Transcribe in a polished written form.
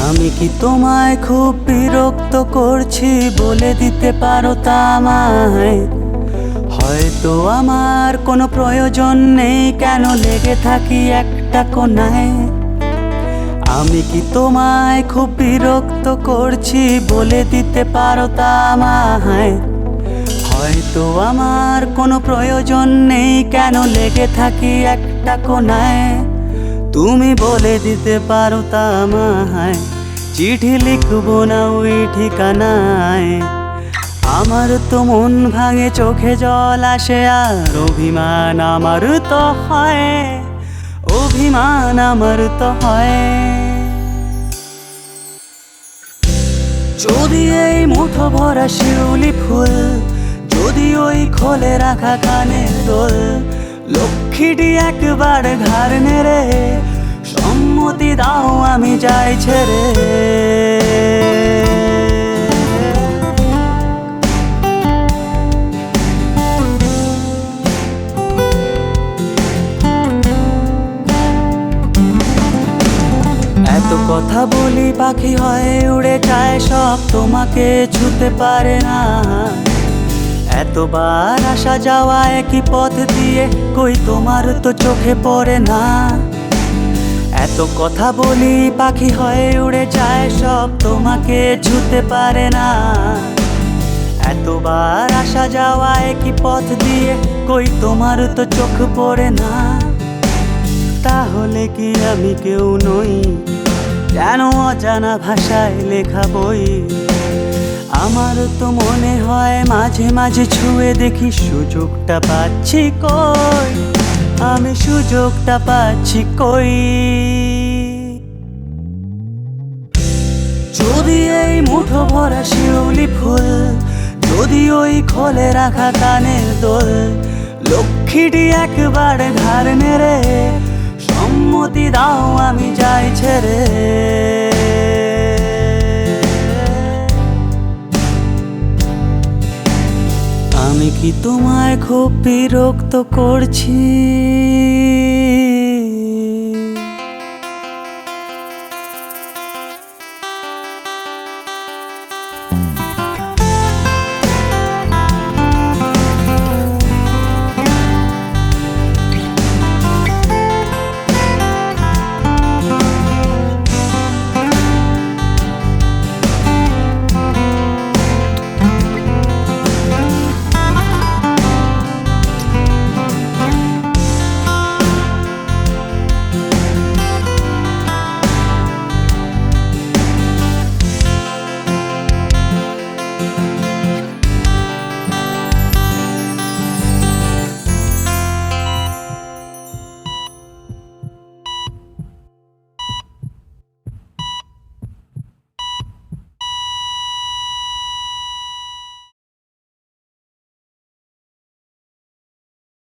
আমি কি তোমায় খুব বিরক্ত করছি বলে দিতে পারো তা আমায়? হয়তো আমার কোনো প্রয়োজন নেই, কেন লেগে থাকি একটা কোণায়। আমি কি তোমায় খুব বিরক্ত করছি বলে দিতে পারো তা আমায়? হয়তো আমার কোনো প্রয়োজন নেই, কেন লেগে থাকি একটা কোণায়। তুমি বলে দিতে পারো তা আমায়, চিঠি লিখবো না ওই ঠিকানায়। আমার তো মন ভাঙে, চোখে জল আসে, আর অভিমান আমার তো হয়, অভিমান আমার তো হয়। যদি এই মুঠো ভরা শিউলি ফুল, যদি ওই খোলে রাখা কানের দোল, লক্ষ্মীটি একবার ঘাড় নেড়ে সম্মতি দাও আমি যাই ছেড়ে। এত কথা বলি পাখি হয় উড়ে যায়, সব তোমাকে ছুতে পারে না। এতবার আসা যাওয়া একই পথ দিয়ে, কই তোমার তো চোখে পড়ে না। এত কথা বলি পাখি হয় উড়ে যায়, সব তোমাকে ছুতে পারে না। এতবার আসা যাওয়া একই পথ দিয়ে, কই তোমার তো চোখ পড়ে না। তাহলে কি আমি কেউ নই, কেন অজানা ভাষায় লেখা বই? আমার তো মনে হয় মাঝে মাঝে ছুঁয়ে দেখি সুযোগটা পাচ্ছি কই, আমি সুযোগটা পাচ্ছি কই। যদি এই মুঠো ভরা শিউলি ফুল, যদি ওই খোলে রাখা কানের দোল, লক্ষ্মীটি একবার ঘাড় নেড়ে সম্মতি দাও আমি যাই ছেড়ে। আমি কি তোমায় খুব বিরক্ত করছি?